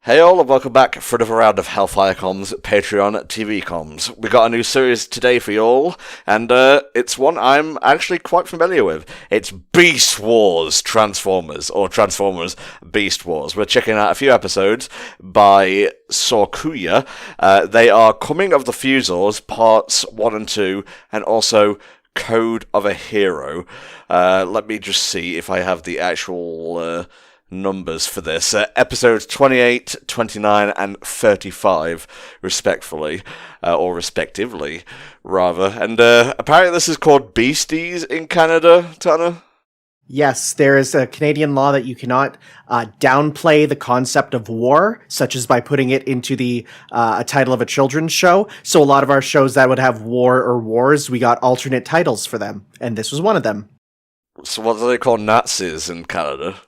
Hey all, and welcome back for another round of HellfireComms Patreon TV comms. We got a new series today for you all, and it's one I'm actually quite familiar with. It's Beast Wars Transformers, or Transformers Beast Wars. We're checking out a few episodes by Sorkuya. They are Coming of the Fusors, parts 1 and 2, and also Code of a Hero. Let me just see if I have the actual numbers for this. Episodes 28, 29, and 35, respectively, or respectively, rather. And apparently this is called Beasties in Canada, Tanner? Yes, there is a Canadian law that you cannot downplay the concept of war, such as by putting it into the a title of a children's show. So a lot of our shows that would have war or wars, we got alternate titles for them, and this was one of them. So what do they call Nazis in Canada?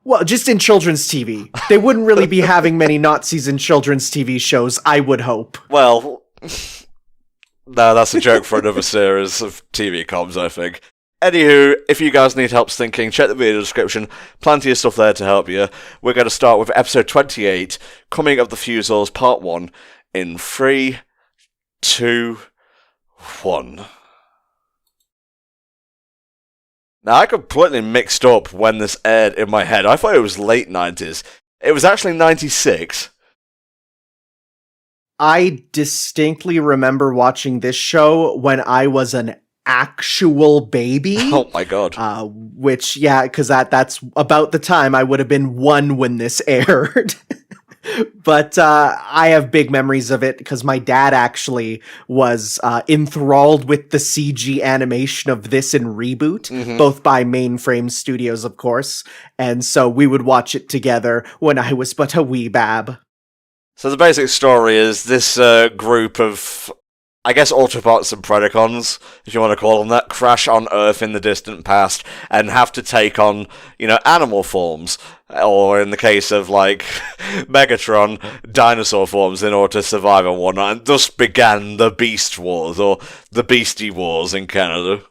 Well, just in children's TV. They wouldn't really be having many Nazis in children's TV shows, I would hope. Well, no, that's a joke for another series of TV comms, I think. Anywho, if you guys need help thinking, check the video description. Plenty of stuff there to help you. We're going to start with episode 28, Coming of the Fusors, part 1, in 3, 2, 1. Now, I completely mixed up when this aired in my head. I thought it was late 90s. It was actually 96. I distinctly remember watching this show when I was an actual baby. Oh my god. Which, yeah, because that's about the time I would have been 1 when this aired. But I have big memories of it because my dad actually was enthralled with the CG animation of this in Reboot, both by Mainframe Studios, of course. And so we would watch it together when I was but a wee bab. So the basic story is this group of, I guess, Autobots and Predacons, if you want to call them that, crash on Earth in the distant past and have to take on, animal forms. Or in the case of, Megatron, dinosaur forms in order to survive and whatnot. And thus began the Beast Wars, or the Beastie Wars in Canada.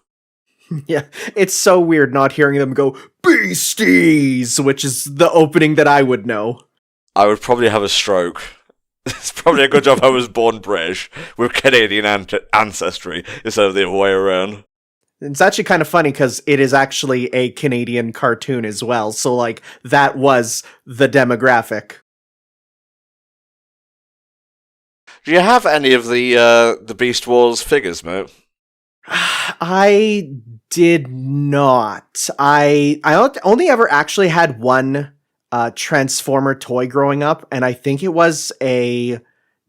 Yeah, it's so weird not hearing them go, Beasties, which is the opening that I would know. I would probably have a stroke. It's probably a good job I was born British, with Canadian ancestry, instead of the other way around. It's actually kind of funny because it is actually a Canadian cartoon as well, so that was the demographic. Do you have any of the Beast Wars figures, mate? I did not. I only ever actually had one Transformer toy growing up, and I think it was a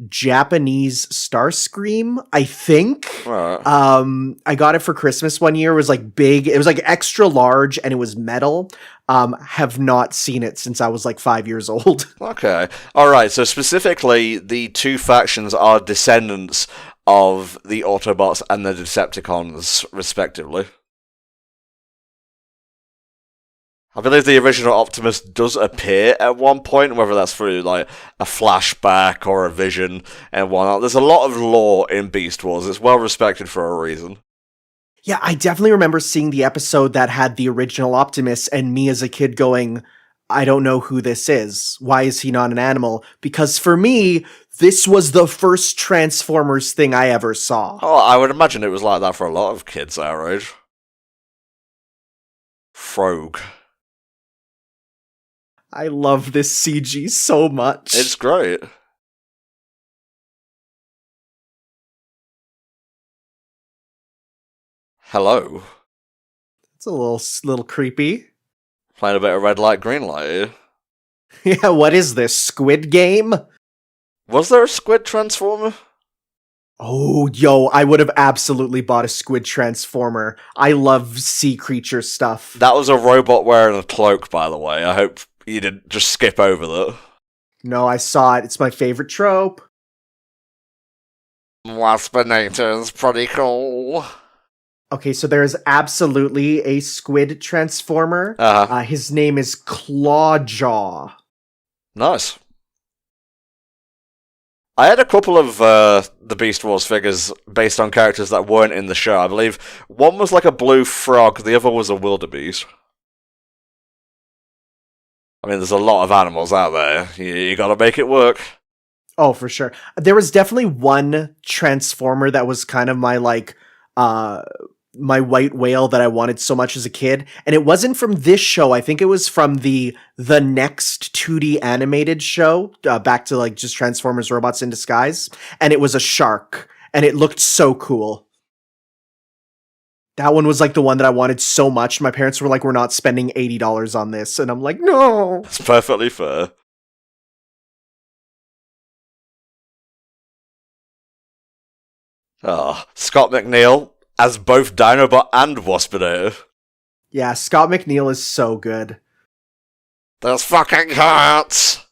Japanese Starscream, I think. I got it for Christmas one year. It was big. It was extra large and it was metal. Have not seen it since I was 5 years old. Okay. Alright, so specifically the two factions are descendants of the Autobots and the Decepticons, respectively. I believe the original Optimus does appear at one point, whether that's through a flashback or a vision and whatnot. There's a lot of lore in Beast Wars. It's well respected for a reason. Yeah, I definitely remember seeing the episode that had the original Optimus and me as a kid going, I don't know who this is. Why is he not an animal? Because for me, this was the first Transformers thing I ever saw. Oh, I would imagine it was like that for a lot of kids our age. Frog. I love this CG so much. It's great. Hello. It's a little creepy. Playing a bit of red light, green light here. Yeah, what is this, Squid Game? Was there a squid transformer? Oh, yo, I would have absolutely bought a squid transformer. I love sea creature stuff. That was a robot wearing a cloak, by the way. I hope you didn't just skip over that. No, I saw it. It's my favorite trope. Waspinator's pretty cool. Okay, so there is absolutely a squid transformer. His name is Clawjaw. Nice. I had a couple of the Beast Wars figures based on characters that weren't in the show. I believe one was a blue frog, the other was a wildebeest. I mean, there's a lot of animals out there. You gotta make it work. Oh, for sure. There was definitely one Transformer that was kind of my my white whale that I wanted so much as a kid, and it wasn't from this show. I think it was from the next 2D animated show, back to like just Transformers Robots in Disguise, and it was a shark, and it looked so cool. That one was like the one that I wanted so much. My parents were like, "We're not spending $80 on this," and I'm like, "No." It's perfectly fair. Oh, Scott McNeil as both Dinobot and Waspinator. Yeah, Scott McNeil is so good. Those fucking hurts!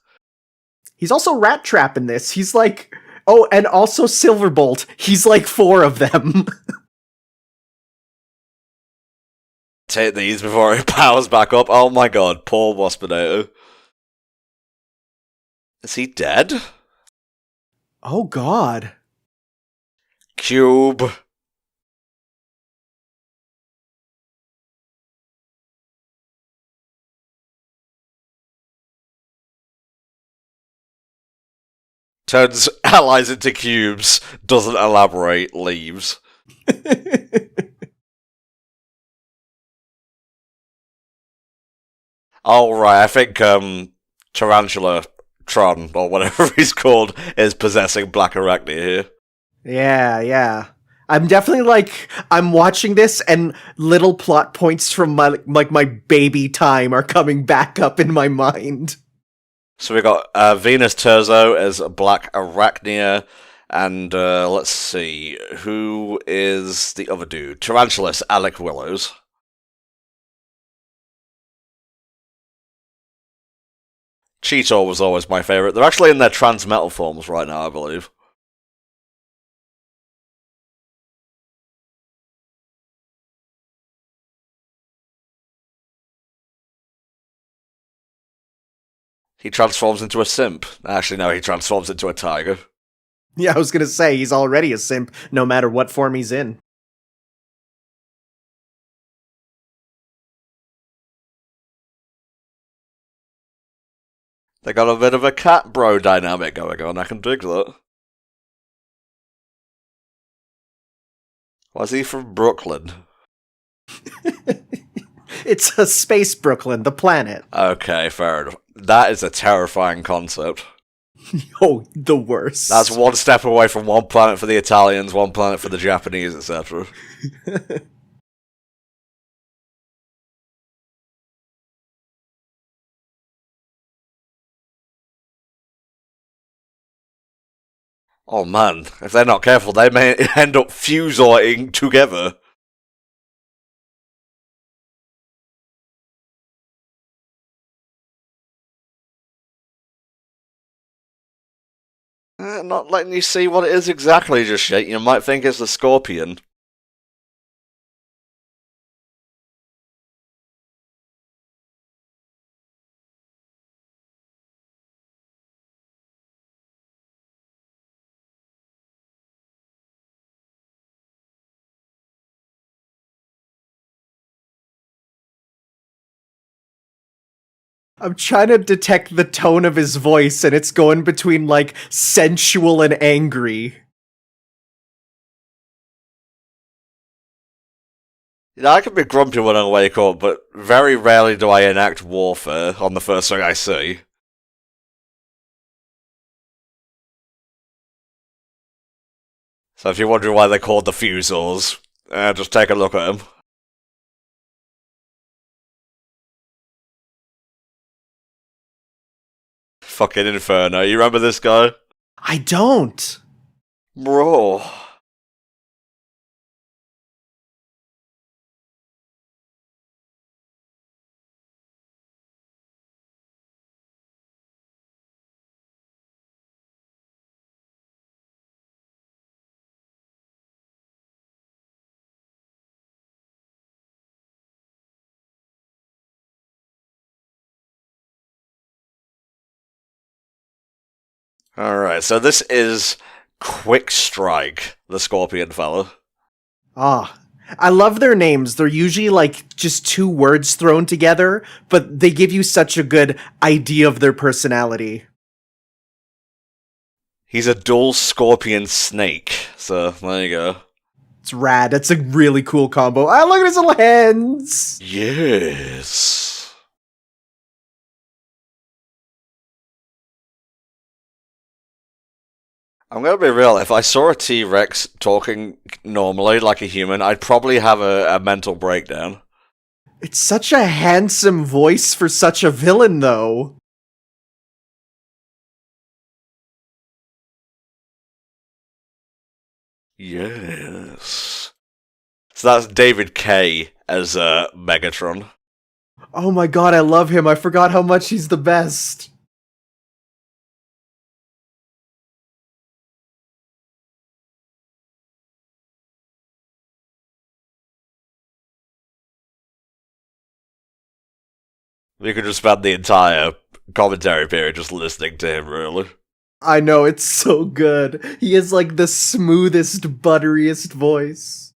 He's also Rat Trap in this. He's like, oh, and also Silverbolt. He's like 4 of them. Take these before it powers back up. Oh my god, poor Waspinator. Is he dead? Oh god. Cube. Turns allies into cubes, doesn't elaborate, leaves. Oh, right, I think, Tarantula Tron, or whatever he's called, is possessing Black Arachnia here. Yeah. I'm definitely like, I'm watching this and little plot points from my baby time are coming back up in my mind. So we got Venus Terzo as Black Arachnia, and let's see, who is the other dude? Tarantulas, Alec Willows. Cheetor was always my favourite. They're actually in their Transmetal forms right now, I believe. He transforms into a simp. Actually, no, he transforms into a tiger. Yeah, I was gonna say, he's already a simp, no matter what form he's in. They got a bit of a cat bro dynamic going on, I can dig that. Was he from Brooklyn? It's a space Brooklyn, the planet. Okay, fair enough. That is a terrifying concept. Oh, the worst. That's one step away from one planet for the Italians, one planet for the Japanese, etc. Oh man, if they're not careful, they may end up fusoiting together. Not letting you see what it is exactly just yet. You might think it's the Scorpion. I'm trying to detect the tone of his voice, and it's going between, like, sensual and angry. You know, I can be grumpy when I wake up, but very rarely do I enact warfare on the first thing I see. So if you're wondering why they're called the Fusors, just take a look at them. Fucking Inferno, you remember this guy? I don't. Bro. Alright, so this is Quick Strike, the Scorpion fella. Ah, I love their names. They're usually like just two words thrown together, but they give you such a good idea of their personality. He's a dual scorpion snake, so there you go. It's rad. That's a really cool combo. Ah, look at his little hands. Yes. I'm gonna be real, if I saw a T-Rex talking normally like a human, I'd probably have a mental breakdown. It's such a handsome voice for such a villain, though. Yes. So that's David K as Megatron. Oh my god, I love him. I forgot how much he's the best. We could just spend the entire commentary period just listening to him, really. I know, it's so good. He has like the smoothest, butteriest voice.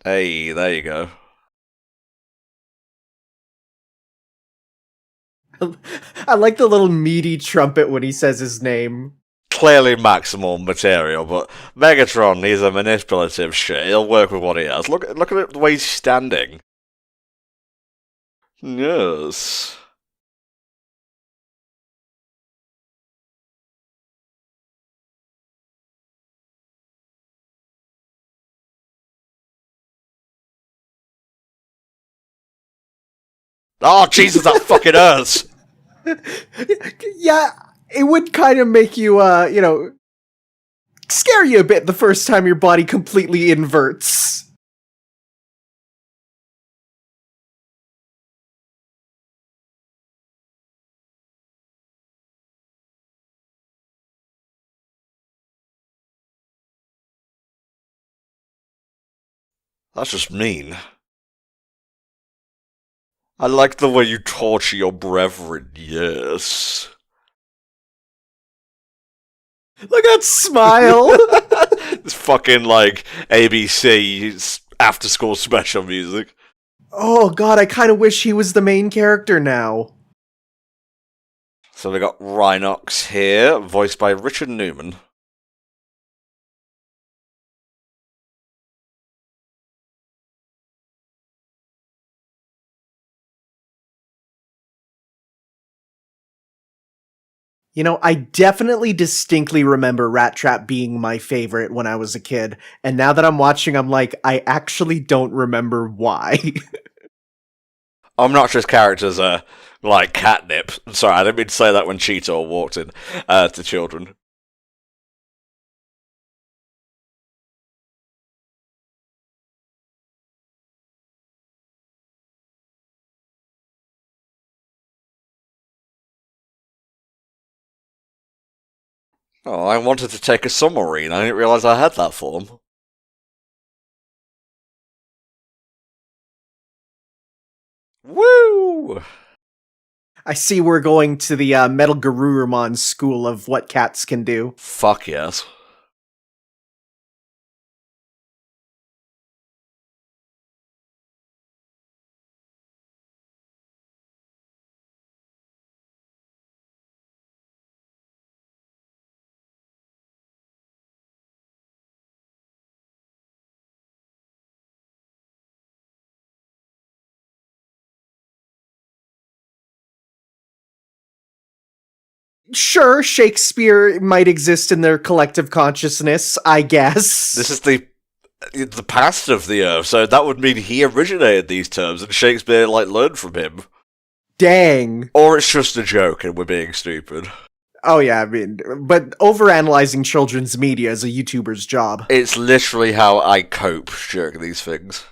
Hey, there you go. I like the little meaty trumpet when he says his name. Clearly maximal material, but Megatron, he's a manipulative shit. He'll work with what he has. Look at the way he's standing. Yes. Oh, Jesus, that fucking hurts! Yeah, it would kind of make you, scare you a bit the first time your body completely inverts. That's just mean. I like the way you torture your brethren, yes. Look at that smile. It's fucking like ABC after school special music. Oh god, I kind of wish he was the main character now. So we got Rhinox here, voiced by Richard Newman. You know, I definitely distinctly remember Rat Trap being my favorite when I was a kid, and now that I'm watching, I'm like, I actually don't remember why. Obnoxious characters are like catnip. Sorry, I didn't mean to say that when Cheetor walked in to children. Oh, I wanted to take a submarine. I didn't realise I had that form. Woo! I see we're going to the Metal Garurumon school of what cats can do. Fuck yes. Sure, Shakespeare might exist in their collective consciousness, I guess. This is the past of the Earth, so that would mean he originated these terms and Shakespeare like learned from him. Dang. Or it's just a joke and we're being stupid. Oh yeah, I mean, but overanalyzing children's media is a YouTuber's job. It's literally how I cope during these things.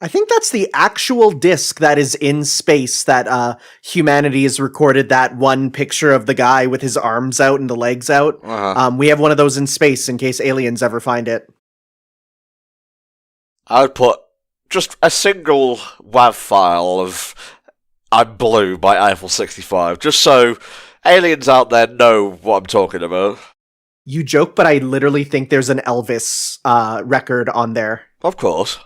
I think that's the actual disc that is in space that humanity has recorded that one picture of the guy with his arms out and the legs out. We have one of those in space in case aliens ever find it. I would put just a single WAV file of I'm Blue by Eiffel 65, just so aliens out there know what I'm talking about. You joke, but I literally think there's an Elvis record on there. Of course.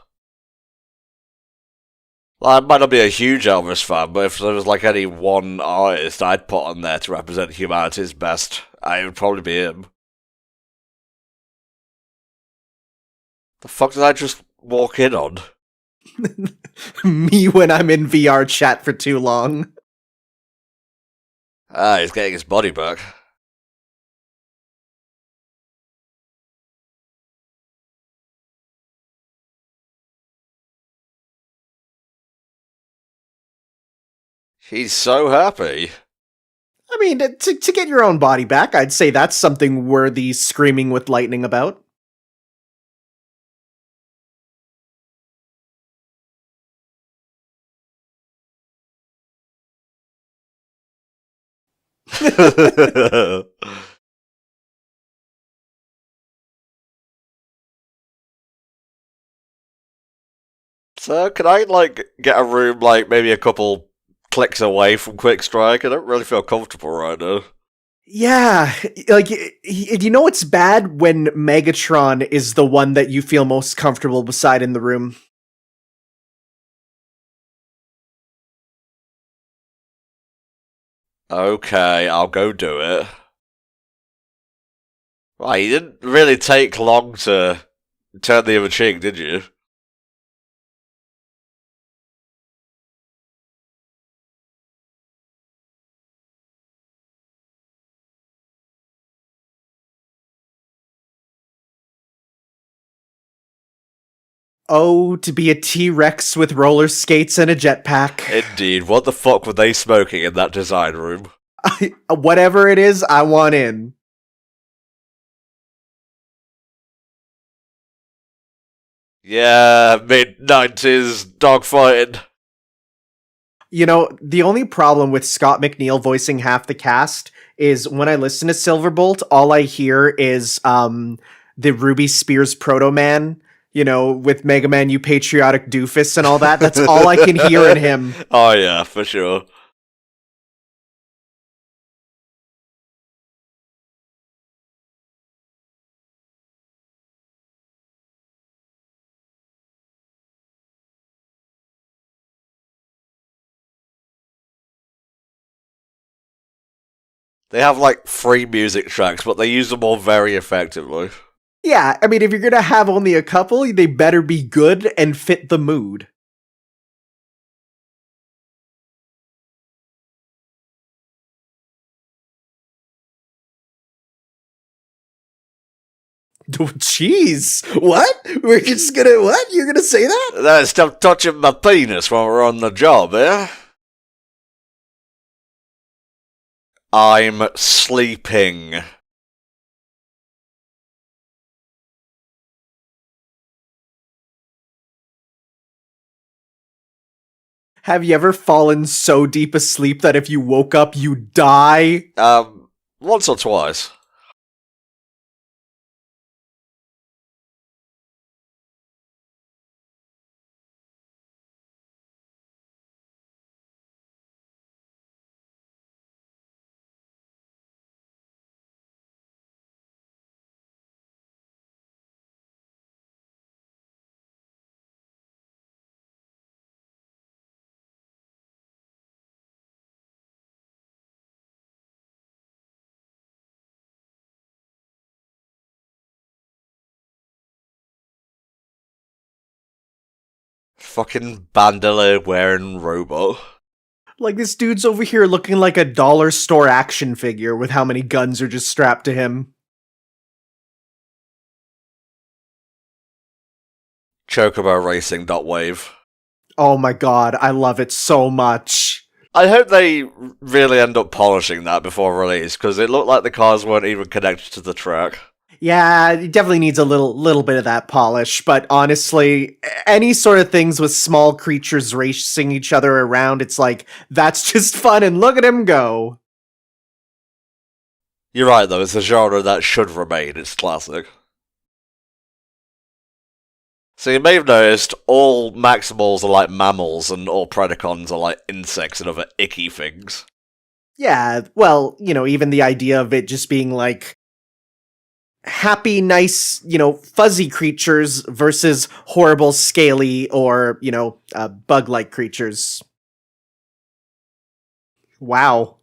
I might not be a huge Elvis fan, but if there was like any one artist I'd put on there to represent humanity's best, it would probably be him. The fuck did I just walk in on? Me when I'm in VR chat for too long. He's getting his body back. He's so happy. I mean, to get your own body back, I'd say that's something worthy screaming with lightning about. So, can I, get a room, maybe a couple clicks away from Quick Strike? I don't really feel comfortable right now. Yeah, you know it's bad when Megatron is the one that you feel most comfortable beside in the room. Okay, I'll go do it. Right, you didn't really take long to turn the other cheek, did you? Oh, to be a T-Rex with roller skates and a jetpack. Indeed, what the fuck were they smoking in that design room? Whatever it is, I want in. Yeah, mid-90s dogfighting. You know, the only problem with Scott McNeil voicing half the cast is when I listen to Silverbolt, all I hear is the Ruby Spears Proto Man, you know, with Mega Man, you patriotic doofus and all that. That's all I can hear in him. Oh yeah, for sure. They have 3 music tracks, but they use them all very effectively. Yeah, I mean, if you're gonna have only a couple, they better be good and fit the mood. Jeez, what? We're just gonna, what? You're gonna say that? Stop touching my penis while we're on the job, eh? I'm sleeping. Have you ever fallen so deep asleep that if you woke up, you die? Once or twice. Fucking bandolier wearing robot. Like, this dude's over here looking like a dollar store action figure with how many guns are just strapped to him. Chocobo Racing.wave. Oh my god, I love it so much. I hope they really end up polishing that before release, because it looked like the cars weren't even connected to the track. Yeah, it definitely needs a little bit of that polish, but honestly, any sort of things with small creatures racing each other around, it's like, that's just fun and look at him go. You're right, though, it's a genre that should remain its classic. So you may have noticed all Maximals are like mammals and all Predacons are like insects and other icky things. Yeah, well, even the idea of it just being like happy, nice, fuzzy creatures versus horrible, scaly, or, bug-like creatures. Wow.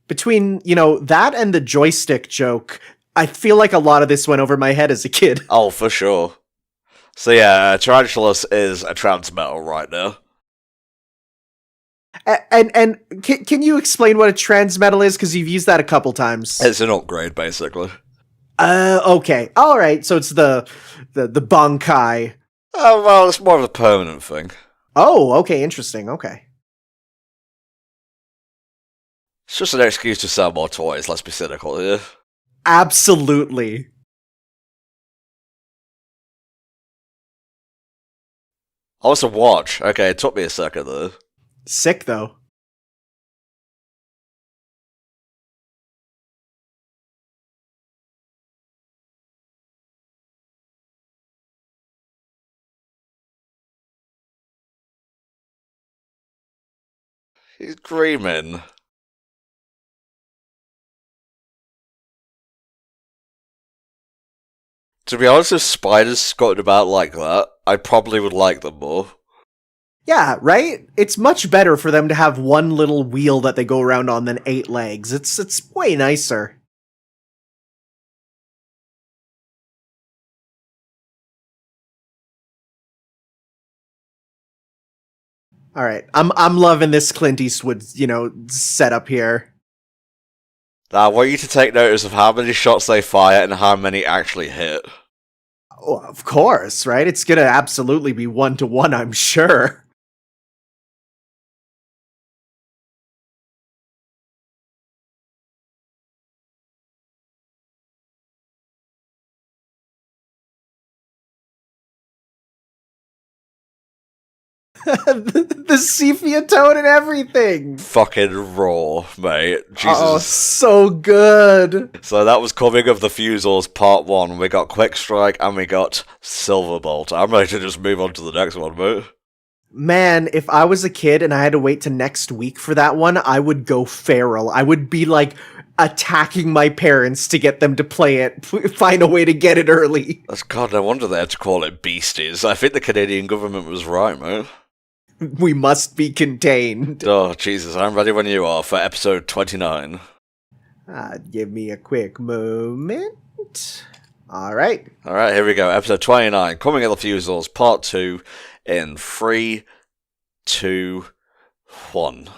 Between, that and the joystick joke, I feel like a lot of this went over my head as a kid. Oh, for sure. So yeah, Tarantulas is a transmetal right now. And can you explain what a transmetal is? Because you've used that a couple times. It's an upgrade, basically. Okay. All right. So it's the Bankai. Oh, well, it's more of a permanent thing. Oh, okay. Interesting. Okay. It's just an excuse to sell more toys, let's be cynical here. Absolutely. Also, watch. Okay, it took me a second though. Sick, though. He's dreaming. To be honest, if spiders scuttled about like that, I probably would like them more. Yeah, right? It's much better for them to have one little wheel that they go around on than 8 legs. It's way nicer. All right. I'm loving this Clint Eastwood, setup here. Now, I want you to take notice of how many shots they fire and how many actually hit. Oh, of course, right? It's going to absolutely be 1-to-1, I'm sure. the sepia tone and everything. Fucking raw, mate. Jesus. Oh, so good. So that was Coming of the Fusils Part 1. We got Quick Strike and we got Silverbolt. I'm ready to just move on to the next one, mate. Man, if I was a kid and I had to wait to next week for that one, I would go feral. I would be like attacking my parents to get them to play it, find a way to get it early. That's God, no wonder they had to call it Beasties. I think the Canadian government was right, mate. We must be contained. Oh, Jesus, I'm ready when you are for episode 29. Give me a quick moment. Alright. Alright, here we go. Episode 29, Coming of the Fusils, Part 2, in 3, 2, 1.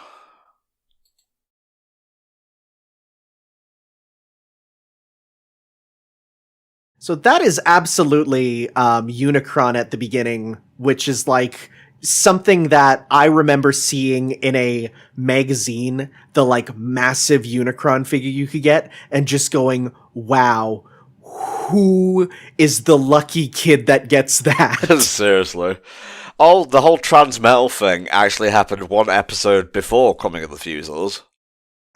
So that is absolutely Unicron at the beginning, which is like something that I remember seeing in a magazine, the like massive Unicron figure you could get, and just going, wow, who is the lucky kid that gets that? Seriously. Oh, the whole transmetal thing actually happened one episode before Coming of the Fusils.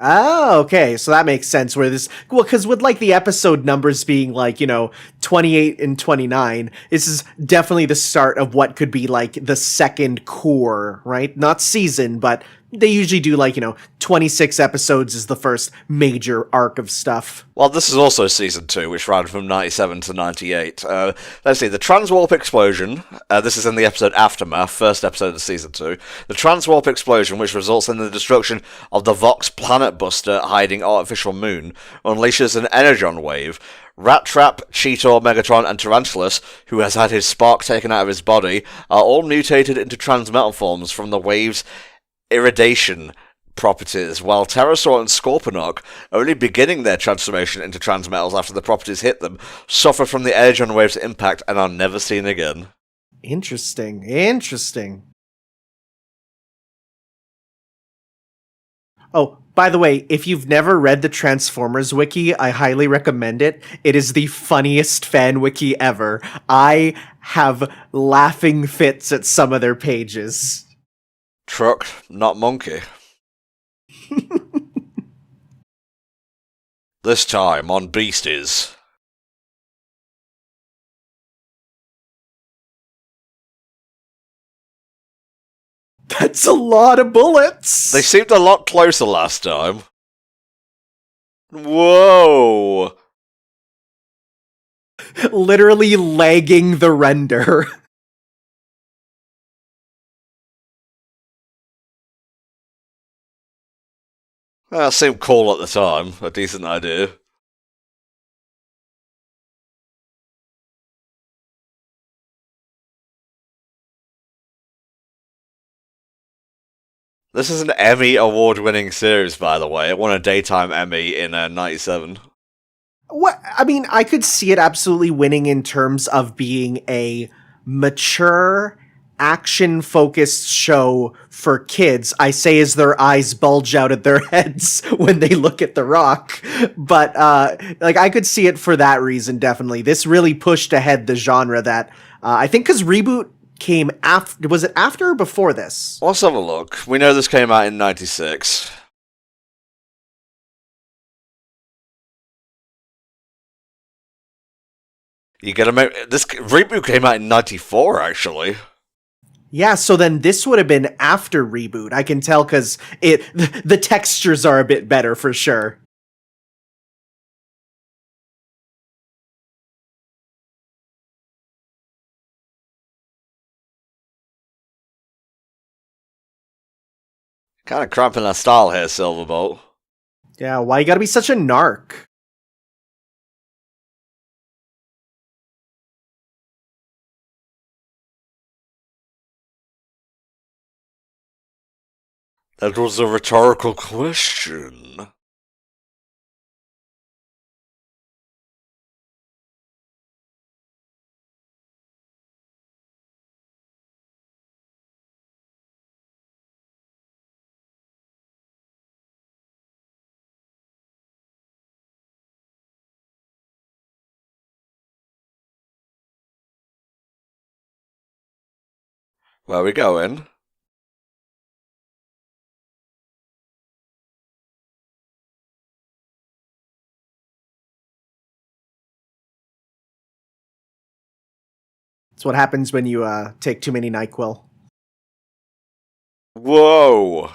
Oh, okay. So that makes sense where because with like the episode numbers being like, 28 and 29, this is definitely the start of what could be like the second core, right? Not season, but they usually do like, 26 episodes is the first major arc of stuff. Well, this is also season 2, which ran from 97 to 98. Let's see, the Transwarp Explosion, this is in the episode Aftermath, first episode of season 2. The Transwarp Explosion, which results in the destruction of the Vox Planet Buster hiding artificial moon, unleashes an Energon wave. Rat Trap, Cheetor, Megatron, and Tarantulas, who has had his spark taken out of his body, are all mutated into transmetal forms from the wave's irradiation properties, while Pterosaur and Scorponok, only beginning their transformation into transmetals after the properties hit them, suffer from the Energon wave's impact and are never seen again. Interesting. Oh, by the way, if you've never read the Transformers wiki, I highly recommend it. It is the funniest fan wiki ever. I have laughing fits at some of their pages. Truck, not monkey. This time on Beasties. That's a lot of bullets! They seemed a lot closer last time. Whoa! Literally lagging the render. That seemed cool at the time. A decent idea. This is an Emmy award-winning series, by the way. It won a Daytime Emmy in '97. What I mean, I could see it absolutely winning in terms of being a mature, action-focused show for kids. I say as their eyes bulge out of their heads when they look at The Rock. But like I could see it for that reason, definitely. This really pushed ahead the genre that I think because Reboot came after. Was it after or before this? Let's have a look. We know this came out in '96. You get this Reboot came out in '94, actually. Yeah, so then this would have been after Reboot. I can tell because the textures are a bit better for sure. Kind of cramping that style here, Silverbolt. Yeah, why you gotta be such a narc? That was a rhetorical question. Where are we going? That's what happens when you take too many NyQuil. Whoa!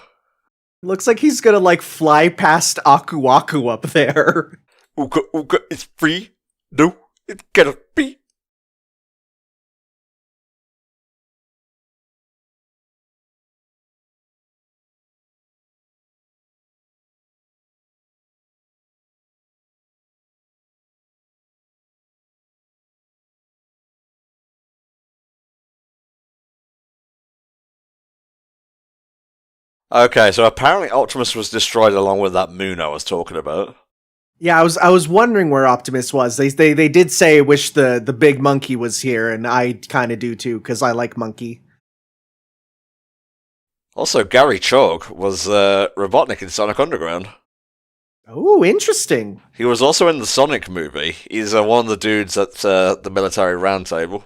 Looks like he's gonna like fly past Aku Aku up there. Ooga ooga, it's free. No, it cannot be. Okay, so apparently Optimus was destroyed along with that moon I was talking about. Yeah, I was wondering where Optimus was. They did say wish the big monkey was here, and I kind of do too because I like monkey. Also, Gary Chalk was Robotnik in Sonic Underground. Oh, interesting. He was also in the Sonic movie. He's one of the dudes at the military roundtable.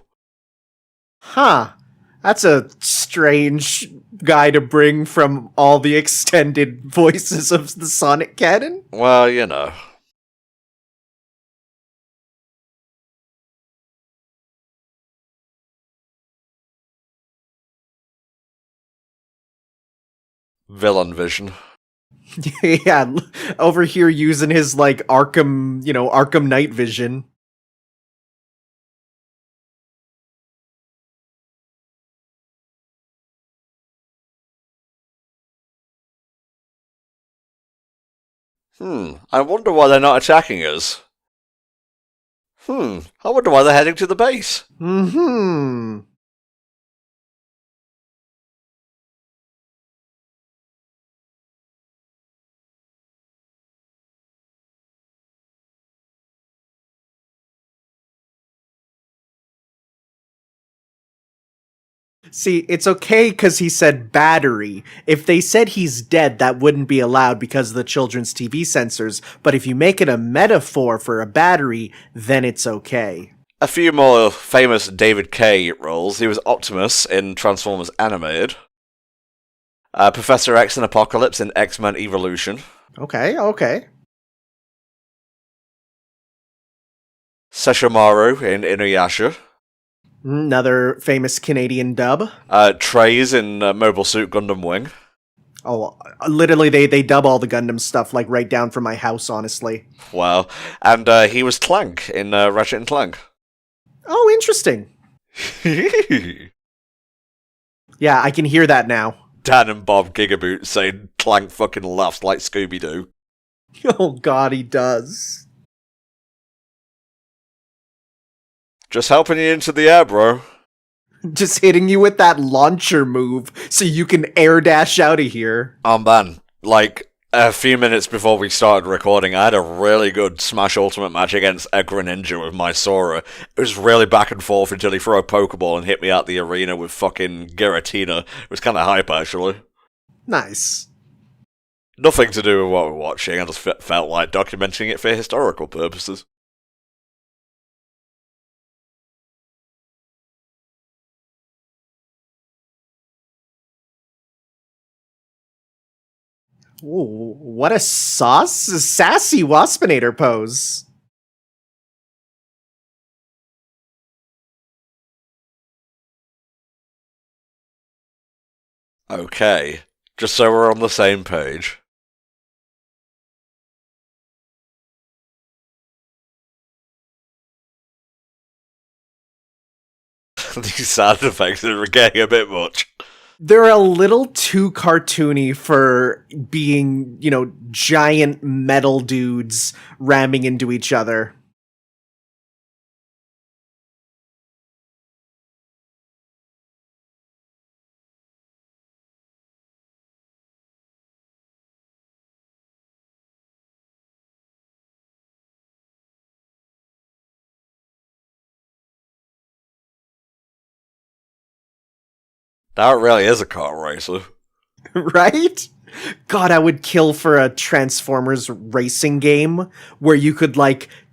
Huh. That's a strange guy to bring from all the extended voices of the Sonic canon. Well, you know. Villain vision. Yeah, over here using his like Arkham, Arkham Knight vision. I wonder why they're not attacking us. I wonder why they're heading to the base. Hmm. See, it's okay because he said battery. If they said he's dead, that wouldn't be allowed because of the children's TV censors. But if you make it a metaphor for a battery, then it's okay. A few more famous David K. roles. He was Optimus in Transformers Animated. Professor X in Apocalypse in X-Men Evolution. Okay. Sesshomaru in Inuyasha. Another famous Canadian dub. Treize in Mobile Suit Gundam Wing. Oh, literally, they dub all the Gundam stuff, like, right down from my house, honestly. Wow. And he was Clank in Ratchet and Clank. Oh, interesting. Yeah, I can hear that now. Dan and Bob Gigaboot saying Clank fucking laughs like Scooby-Doo. Oh god, he does. Just helping you into the air, bro. Just hitting you with that launcher move so you can air dash out of here. Oh man, like, a few minutes before we started recording, I had a really good Smash Ultimate match against a Greninja with my Sora. It was really back and forth until he threw a Pokeball and hit me out the arena with fucking Giratina. It was kind of hype, actually. Nice. Nothing to do with what we're watching, I just felt like documenting it for historical purposes. Ooh, what a sassy Waspinator pose. Okay, just so we're on the same page. These sound effects are getting a bit much. They're a little too cartoony for being, giant metal dudes ramming into each other. Now it really is a car racer. Right? God, I would kill for a Transformers racing game where you could,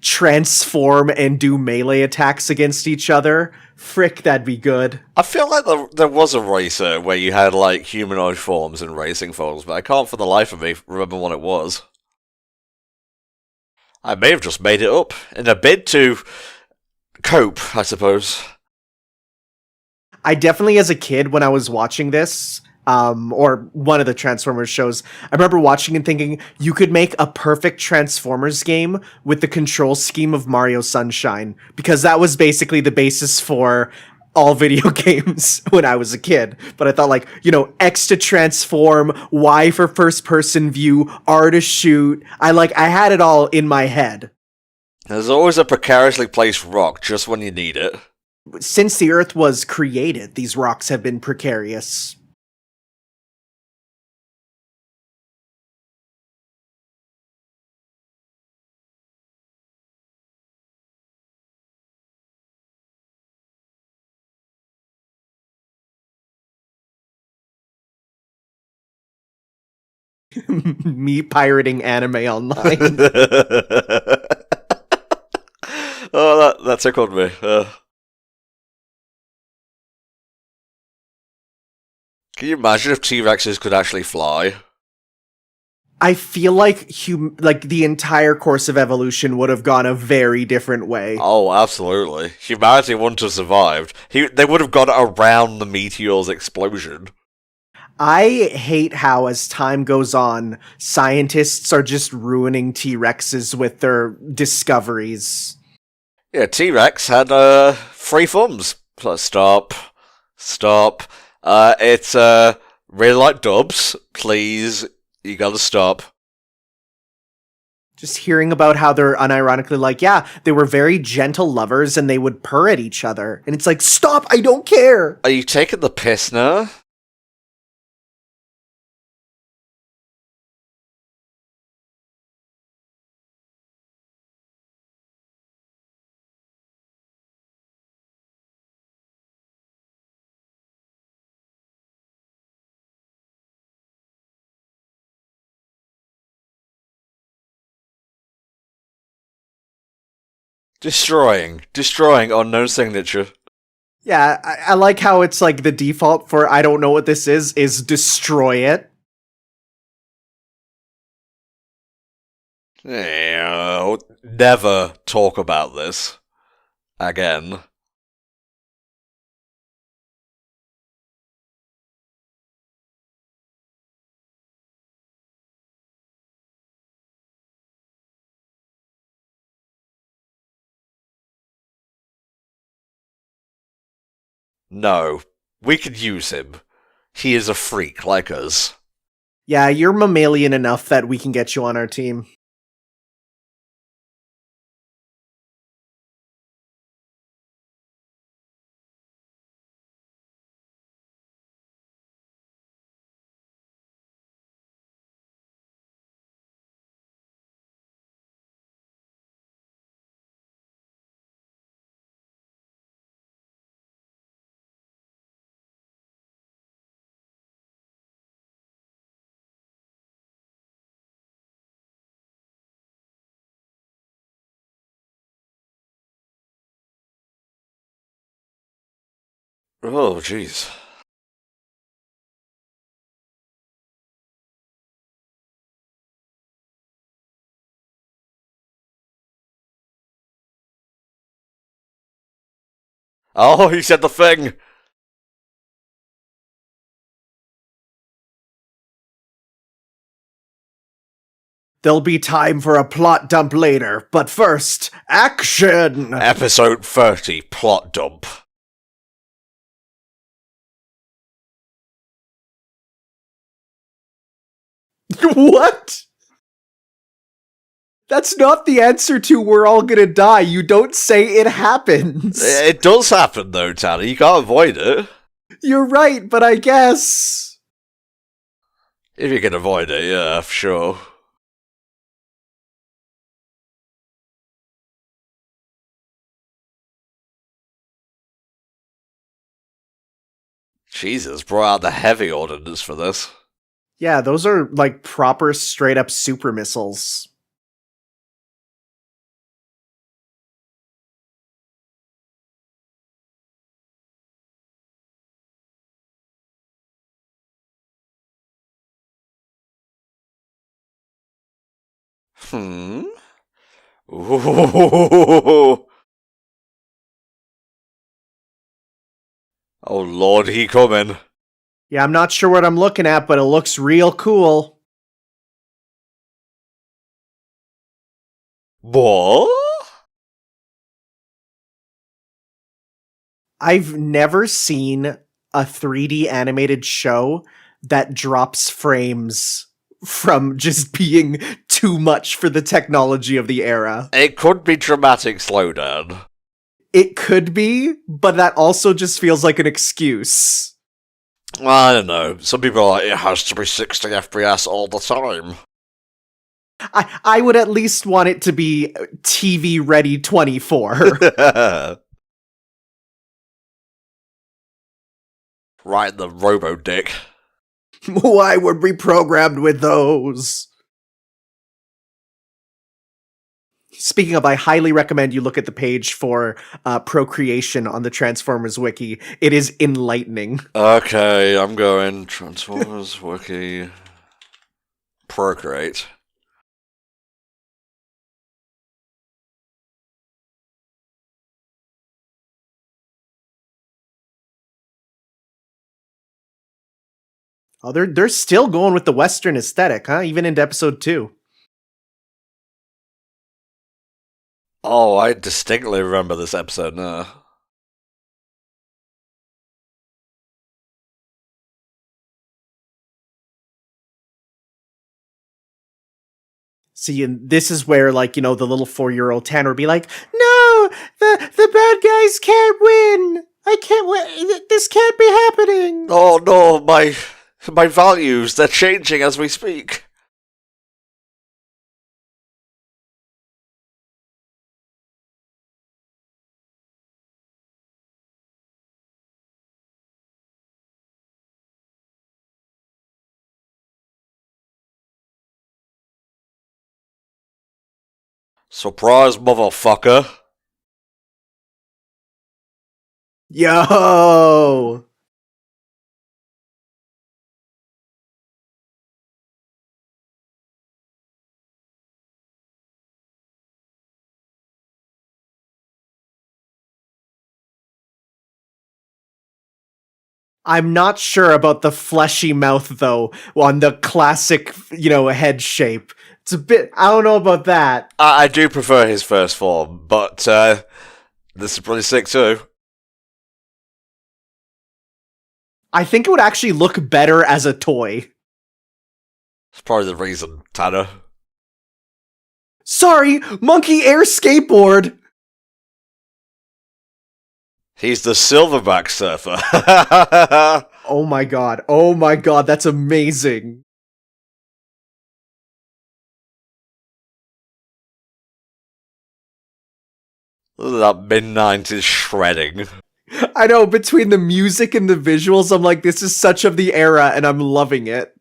transform and do melee attacks against each other. Frick, that'd be good. I feel like there was a racer where you had, humanoid forms and racing forms, but I can't for the life of me remember what it was. I may have just made it up in a bid to cope, I suppose. I definitely, as a kid, when I was watching this, or one of the Transformers shows, I remember watching and thinking you could make a perfect Transformers game with the control scheme of Mario Sunshine, because that was basically the basis for all video games when I was a kid. But I thought, X to transform, Y for first person view, R to shoot. I had it all in my head. There's always a precariously placed rock just when you need it. Since the Earth was created, these rocks have been precarious. Me pirating anime online. Oh, that tickled me. Can you imagine if T-Rexes could actually fly? I feel like the entire course of evolution would have gone a very different way. Oh, absolutely. Humanity wouldn't have survived. They would have gone around the meteor's explosion. I hate how, as time goes on, scientists are just ruining T-Rexes with their discoveries. Yeah, T-Rex had, three thumbs. So stop. It's, really like dubs. Please, you gotta stop. Just hearing about how they're unironically they were very gentle lovers and they would purr at each other. And it's like, stop, I don't care! Are you taking the piss now? Destroying unknown signature. Yeah, I like how it's like the default for I don't know what this is destroy it. Never talk about this again. No, we could use him. He is a freak like us. Yeah, you're mammalian enough that we can get you on our team. Oh, jeez. Oh, he said the thing! There'll be time for a plot dump later, but first, action! Episode 30, plot dump. What? That's not the answer to we're all gonna die. You don't say it happens. It does happen though, Tanner. You can't avoid it. You're right, but I guess. If you can avoid it, yeah, sure. Jesus, brought out the heavy ordnance for this. Yeah, those are like proper straight up super missiles. Ooh. Oh lord, he coming. Yeah, I'm not sure what I'm looking at, but it looks real cool. What? I've never seen a 3D animated show that drops frames from just being too much for the technology of the era. It could be dramatic slowdown. It could be, but that also just feels like an excuse. I don't know. Some people are like, it has to be 60 FPS all the time. I would at least want it to be TV ready 24. Right in the robo-dick. Why were we programmed with those? Speaking of, I highly recommend you look at the page for procreation on the Transformers wiki. It is enlightening. Okay, I'm going Transformers Wiki Procreate. Oh, they're still going with the Western aesthetic, huh? Even into episode 2. Oh, I distinctly remember this episode now. See, and this is where, like, you know, the little 4-year-old Tanner would be like, "No, the bad guys can't win. I can't win. This can't be happening." Oh no, my values, they're changing as we speak. Surprise, motherfucker. Yo! I'm not sure about the fleshy mouth, though, on the classic, head shape. It's a bit. I don't know about that. I do prefer his first form, but this is pretty sick too. I think it would actually look better as a toy. That's probably the reason, Tanner. Sorry, monkey air skateboard! He's the silverback surfer. Oh my god, that's amazing. That mid-90s shredding. I know, between the music and the visuals, I'm like, this is such of the era, and I'm loving it.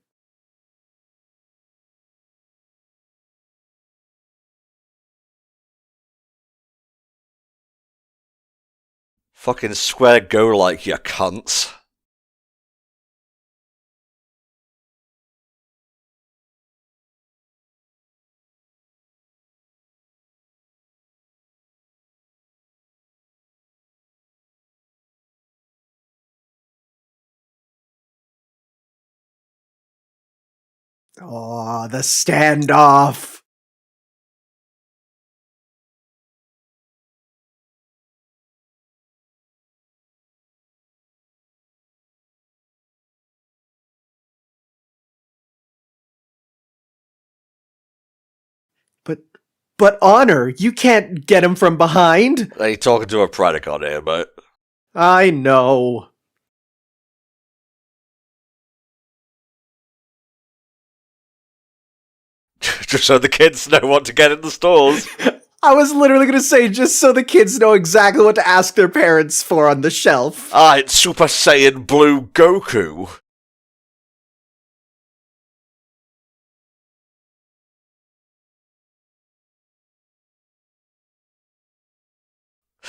Fucking square go like you cunts. Oh, the standoff. But Honor, you can't get him from behind. They talking to a Predacon here, but I know. just so the kids know what to get in the stores. I was literally gonna say, just so the kids know exactly what to ask their parents for on the shelf. Ah, it's Super Saiyan Blue Goku.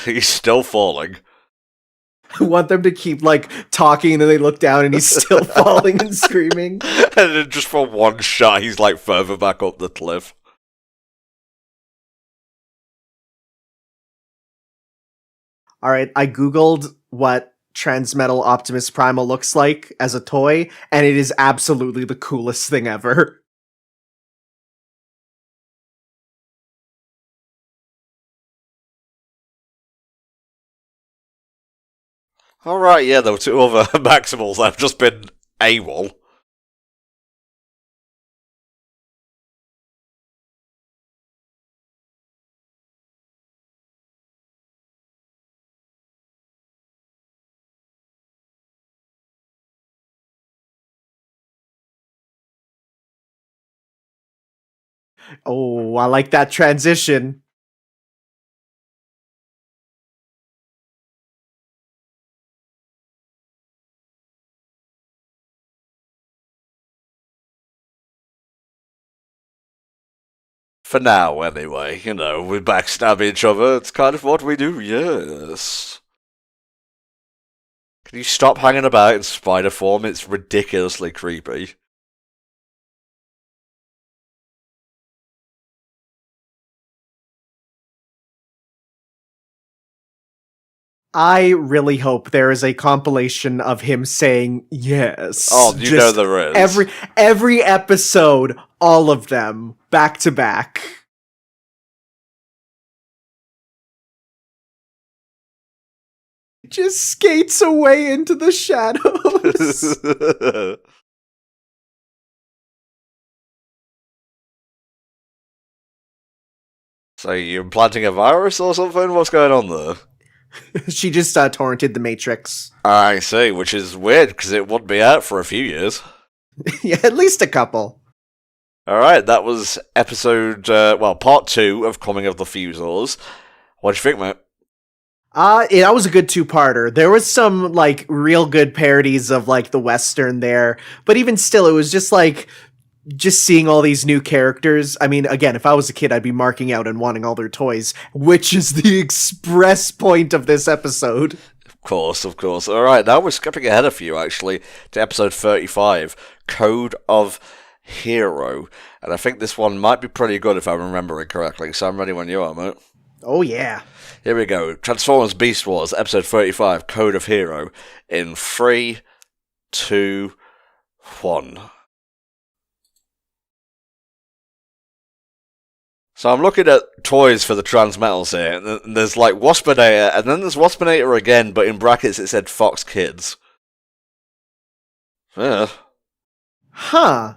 He's still falling. I want them to keep, talking, and then they look down and he's still falling and screaming. And then just for one shot, he's further back up the cliff. Alright, I googled what Transmetal Optimus Primal looks like as a toy, and it is absolutely the coolest thing ever. Alright, yeah, there were two other Maximals that have just been AWOL. Oh, I like that transition. For now, anyway. We backstab each other. It's kind of what we do, yes. Can you stop hanging about in spider form? It's ridiculously creepy. I really hope there is a compilation of him saying yes. Oh, you know there is. Every episode, all of them, back to back. Just skates away into the shadows. So you implanting a virus or something? What's going on there? She just torrented the Matrix. I see, which is weird because it wouldn't be out for a few years. Yeah, at least a couple. Alright, that was part 2 of Coming of the Fusors. What'd you think, mate? That was a good two-parter. There was some, real good parodies of, the Western there. But even still, it was just, just seeing all these new characters. I mean, again, if I was a kid, I'd be marking out and wanting all their toys, which is the express point of this episode. course, of course. Alright, now we're skipping ahead a few, actually, to episode 35, Code of Hero. And I think this one might be pretty good if I remember it correctly, so I'm ready when you are, mate. Oh, yeah. Here we go. Transformers Beast Wars, episode 35, Code of Hero, in 3, 2, 1. So I'm looking at toys for the Transmetals here, and there's like Waspinator, and then there's Waspinator again, but in brackets it said Fox Kids. Yeah. Huh.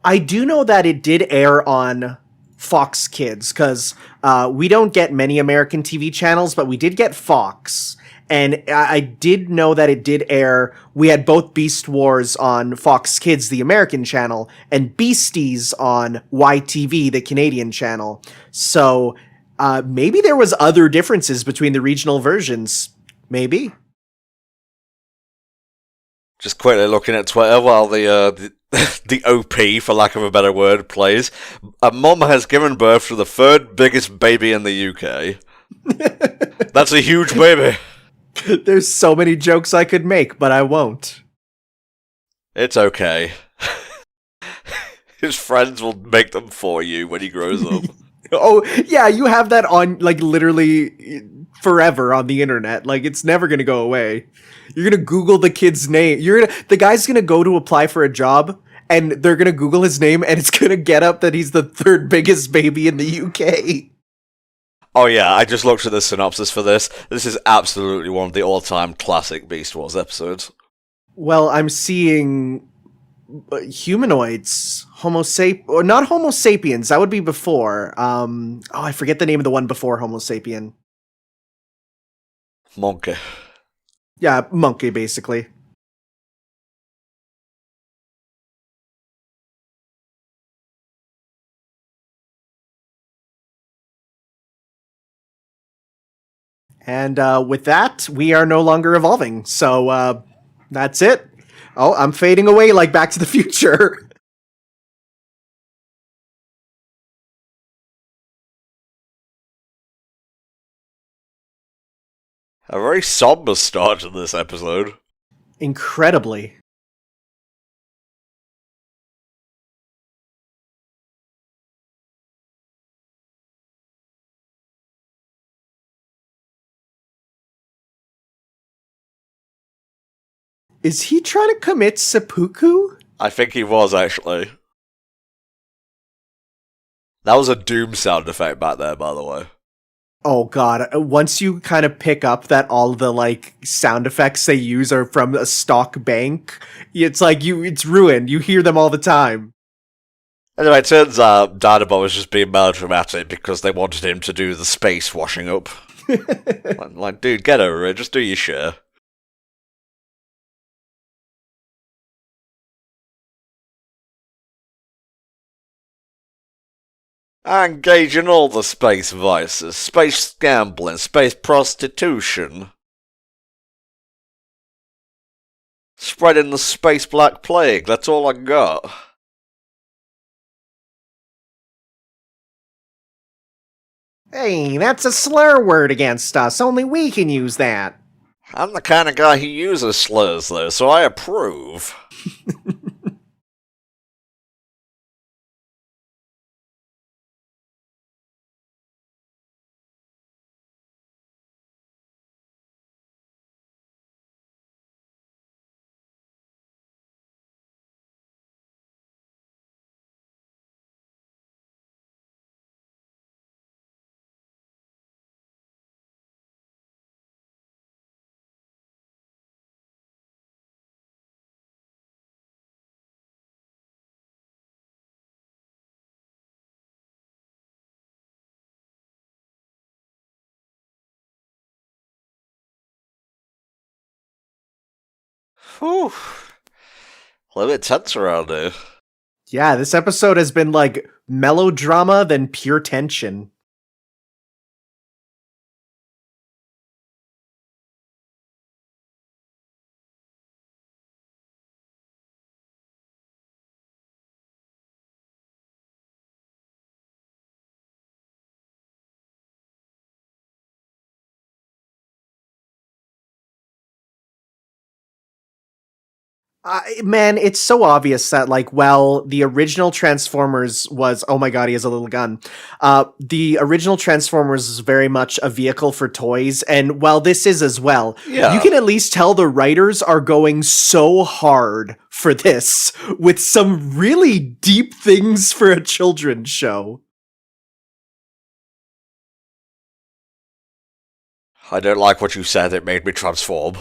I do know that it did air on Fox Kids, because we don't get many American TV channels, but we did get Fox. And I did know that it did air. We had both Beast Wars on Fox Kids, the American channel, and Beasties on YTV, the Canadian channel. So maybe there was other differences between the regional versions. Maybe. Just quickly looking at Twitter while the OP, for lack of a better word, plays. A mum has given birth to the third biggest baby in the UK. That's a huge baby. There's so many jokes I could make, but I won't. It's okay. His friends will make them for you when he grows up. Oh, yeah, you have that on, like, literally forever on the internet. Like, it's never gonna go away. You're gonna Google the kid's name. The guy's gonna go to apply for a job, and they're gonna Google his name, and it's gonna get up that he's the third biggest baby in the UK. Oh yeah, I just looked at the synopsis for this. This is absolutely one of the all-time classic Beast Wars episodes. Well, I'm seeing humanoids, or not Homo sapiens. That would be before. I forget the name of the one before Homo sapien. Monkey. Yeah, monkey, basically. And with that, we are no longer evolving. So that's it. Oh, I'm fading away like Back to the Future. A very somber start to this episode. Incredibly. Is he trying to commit seppuku? I think he was, actually. That was a Doom sound effect back there, by the way. Oh god, once you kind of pick up that all the, like, sound effects they use are from a stock bank, it's like it's ruined. You hear them all the time. Anyway, it turns out Dynamo was just being melodramatic because they wanted him to do the space washing up. like, dude, get over it, just do your share. Engage in all the space vices, space gambling, space prostitution. Spreading the space black plague, that's all I got. Hey, that's a slur word against us. Only we can use that. I'm the kind of guy who uses slurs, though, so I approve. Whew. A little bit tense around here. Yeah, this episode has been like melodrama then pure tension. Man, it's so obvious that, like, well, the original Transformers was, oh my god, he has a little gun. The original Transformers is very much a vehicle for toys, and while this is as well, Yeah. you can at least tell the writers are going so hard for this, with some really deep things for a children's show. I don't like what you said, it made me transform.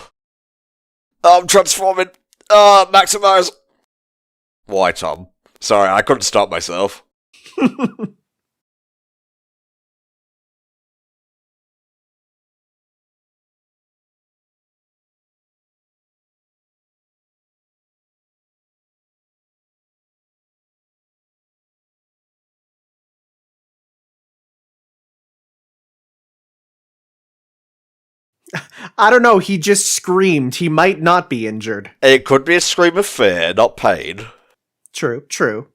I'm transforming! Maximize! Why, Tom? Sorry, I couldn't stop myself. I don't know, he just screamed. He might not be injured. It could be a scream of fear, not pain. True, true.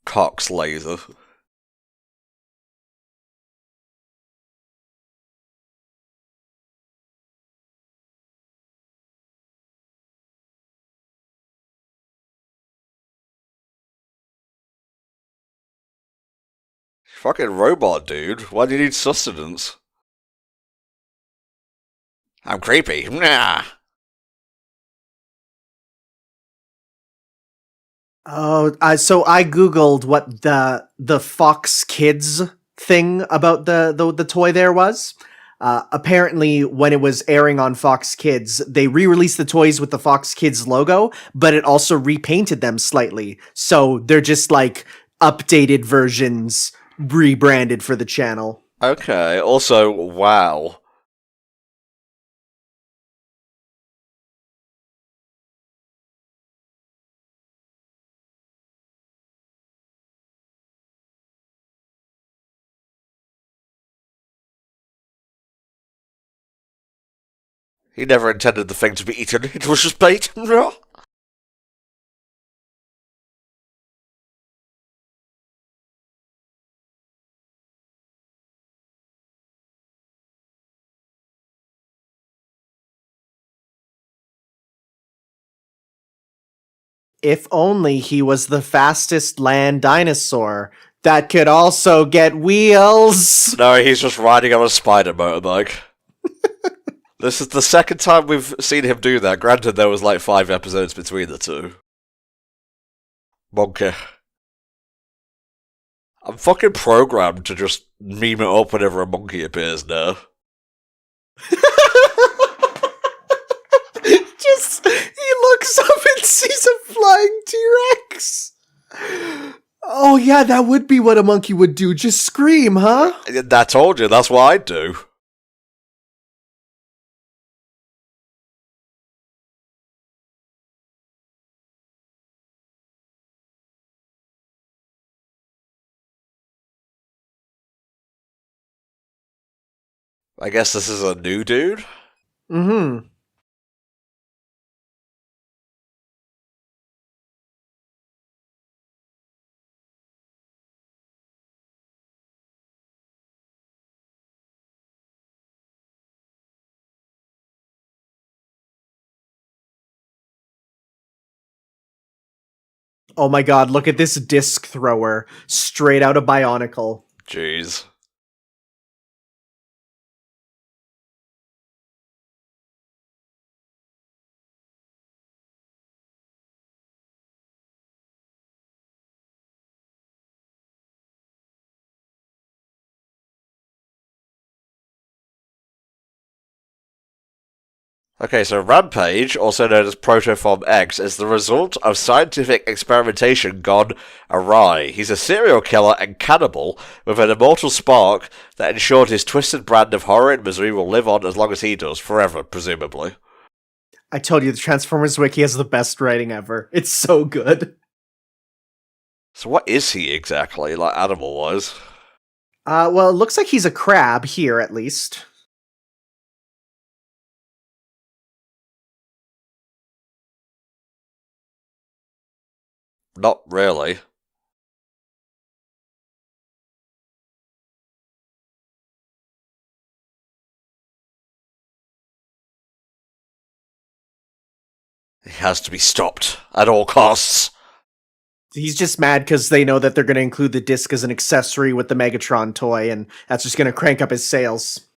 Cox laser. Fucking robot, dude. Why do you need sustenance? I'm creepy. Nah. Oh, so I googled what the Fox Kids thing about the toy there was. Apparently, when it was airing on Fox Kids, they re-released the toys with the Fox Kids logo, but it also repainted them slightly. So they're just like updated versions, rebranded for the channel. Okay, also, wow. He never intended the thing to be eaten, it was just bait. If only he was the fastest land dinosaur that could also get wheels. No, he's just riding on a spider motorbike. This is the second time we've seen him do that. Granted, there was like 5 episodes between the two. Monkey. I'm fucking programmed to just meme it up whenever a monkey appears now. Just, he looks up and sees a flying T-Rex. Oh yeah, that would be what a monkey would do. Just scream, huh? I told you, that's what I'd do. I guess this is a new dude? Mm-hmm. Oh my god, look at this disc thrower. Straight out of Bionicle. Jeez. Okay, so Rampage, also known as Protoform X, is the result of scientific experimentation gone awry. He's a serial killer and cannibal with an immortal spark that ensured his twisted brand of horror and misery will live on as long as he does, forever, presumably. I told you, the Transformers Wiki has the best writing ever. It's so good. So what is he exactly, like animal-wise? Well, it looks like he's a crab here, at least. Not really. He has to be stopped at all costs. He's just mad because they know that they're going to include the disc as an accessory with the Megatron toy, and that's just going to crank up his sales.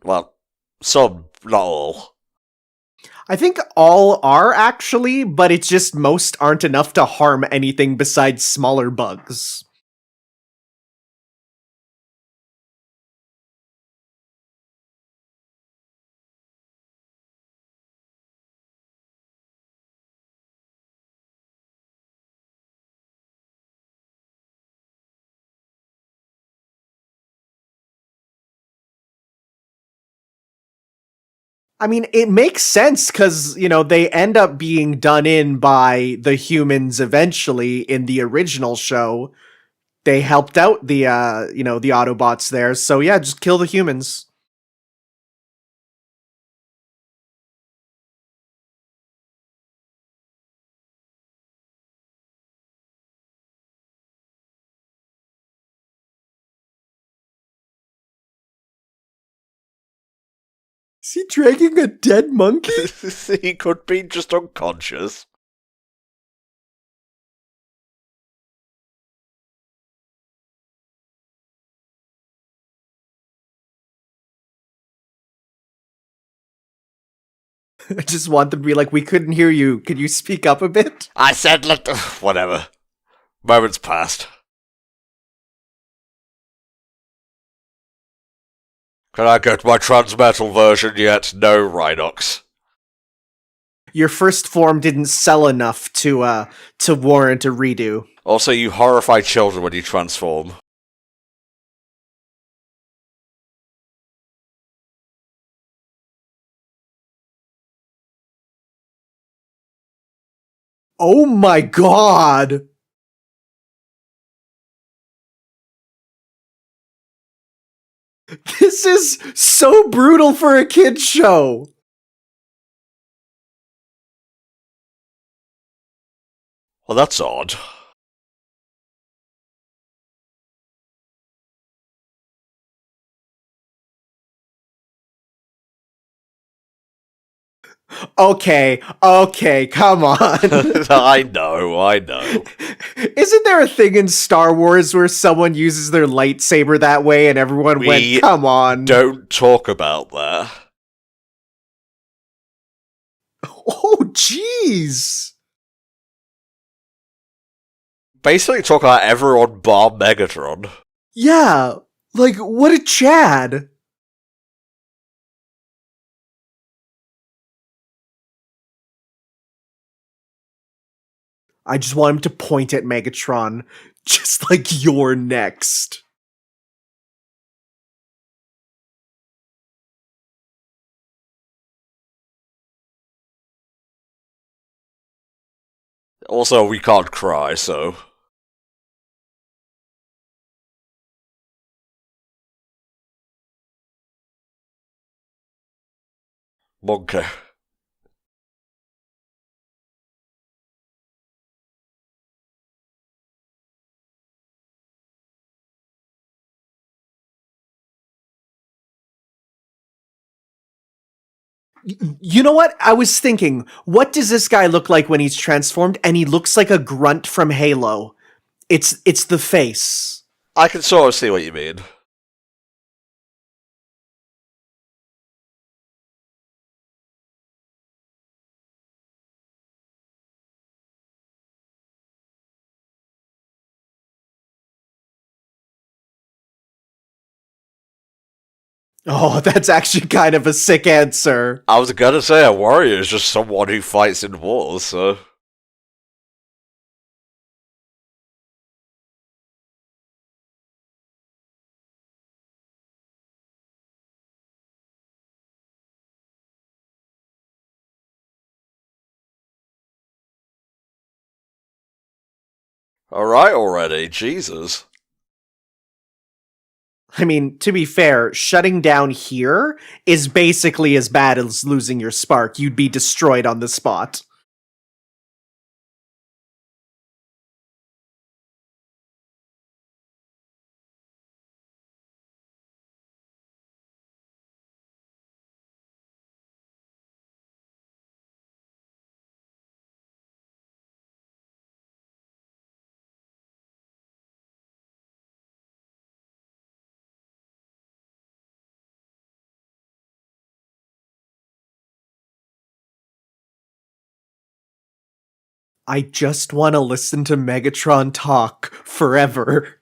Well, some, not all. I think all are actually, but it's just most aren't enough to harm anything besides smaller bugs. I mean, it makes sense because, they end up being done in by the humans eventually in the original show. They helped out the Autobots there. So yeah, just kill the humans. Is he dragging a dead monkey? He could be just unconscious. I just want them to be like, we couldn't hear you. Could you speak up a bit? I said let the... Whatever. Moments passed. Can I get my Transmetal version yet? No, Rhinox. Your first form didn't sell enough to warrant a redo. Also, you horrify children when you transform. Oh my god! This is so brutal for a kid's show! Well, that's odd. Okay, come on. I know. Isn't there a thing in Star Wars where someone uses their lightsaber that way and everyone went, come on? Don't talk about that. Oh, jeez. Basically talk about everyone bar Megatron. Yeah, like, what a Chad. I just want him to point at Megatron, just like you're next. Also, we can't cry, so... Monkey. You know what? I was thinking, what does this guy look like when he's transformed? And he looks like a grunt from Halo. It's the face. I can sort of see what you mean. Oh, that's actually kind of a sick answer. I was gonna say a warrior is just someone who fights in wars, so... Alright already, Jesus. I mean, to be fair, shutting down here is basically as bad as losing your spark. You'd be destroyed on the spot. I just want to listen to Megatron talk forever.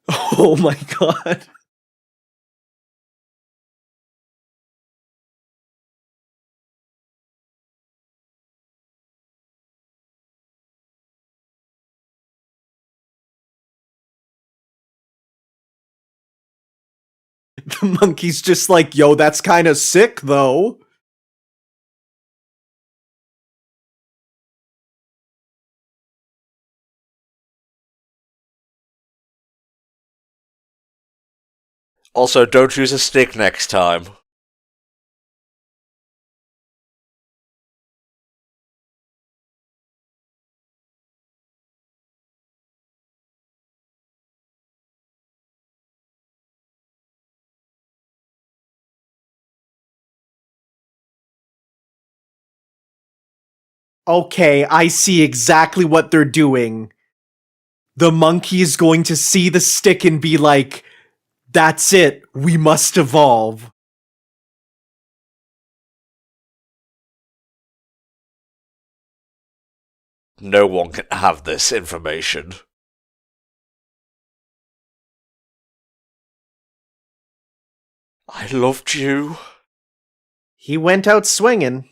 Oh my god. The monkey's just like, yo, that's kind of sick, though. Also, don't use a stick next time. Okay, I see exactly what they're doing. The monkey is going to see the stick and be like, that's it, we must evolve. No one can have this information. I loved you. He went out swinging.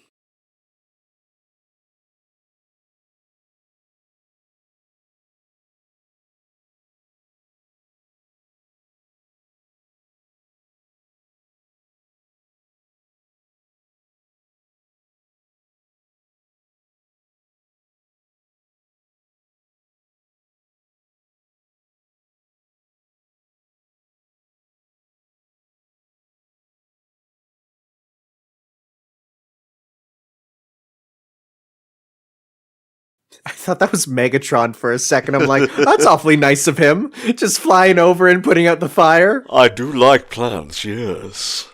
I thought that was Megatron for a second. I'm like, that's awfully nice of him. Just flying over and putting out the fire. I do like plants, yes.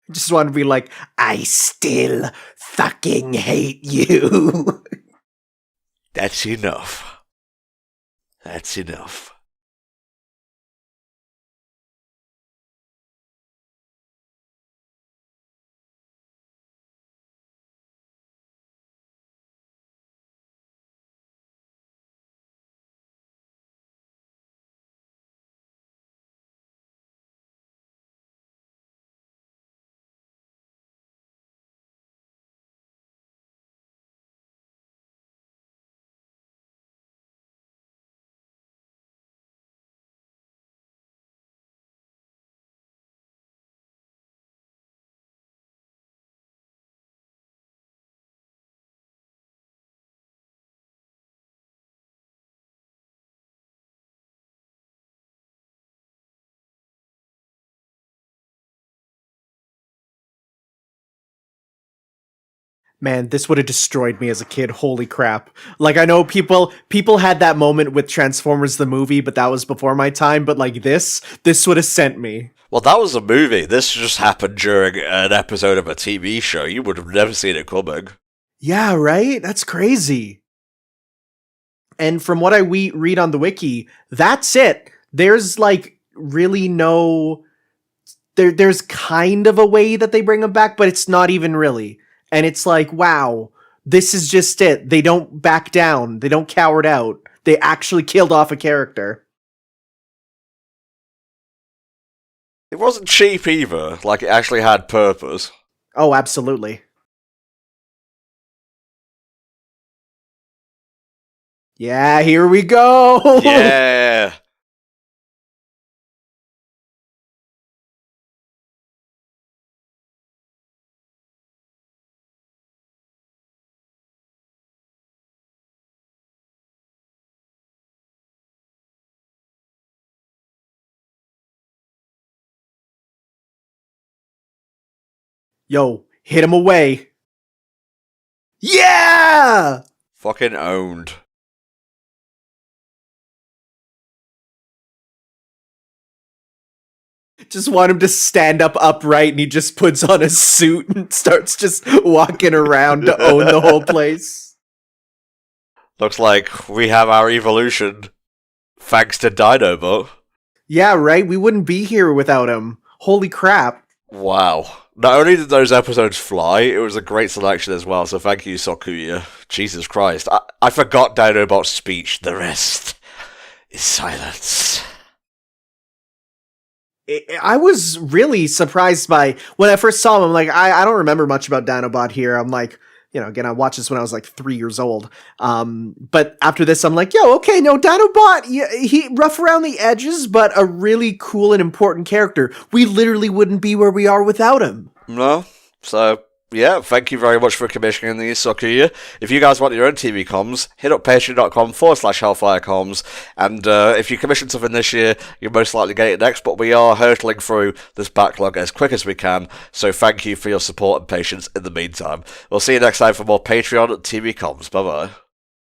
I just want to be like, I still fucking hate you. That's enough. That's enough. Man, this would have destroyed me as a kid. Holy crap. Like, I know people had that moment with Transformers the movie, but that was before my time, but like this would have sent me. Well, that was a movie. This just happened during an episode of a TV show. You would have never seen it coming. Yeah, right? That's crazy. And from what I read on the wiki, that's it. There's like really no there's kind of a way that they bring him back, but it's not even really. And it's like, wow, this is just it. They don't back down. They don't cower out. They actually killed off a character. It wasn't cheap either. Like, it actually had purpose. Oh, absolutely. Yeah, here we go. Yeah. Yo, hit him away. Yeah! Fucking owned. Just want him to stand up upright, and he just puts on a suit and starts just walking around to own the whole place. Looks like we have our evolution. Thanks to Dinobot. Yeah, right? We wouldn't be here without him. Holy crap. Wow. Not only did those episodes fly, it was a great selection as well, so thank you, Sokuya. Jesus Christ. I forgot Dinobot's speech. The rest is silence. I was really surprised by, when I first saw him, I'm like, I don't remember much about Dinobot here. I'm like, you know, again, I watched this when I was like 3 years old. But after this, I'm like, yo, okay, no, Dinobot, he rough around the edges, but a really cool and important character. We literally wouldn't be where we are without him. No? So, yeah, thank you very much for commissioning these, Sokuya. If you guys want your own TV comms, hit up patreon.com/HellfireComms, and if you commission something this year, you'll most likely get it next, but we are hurtling through this backlog as quick as we can, so thank you for your support and patience in the meantime. We'll see you next time for more Patreon TV comms. Bye-bye.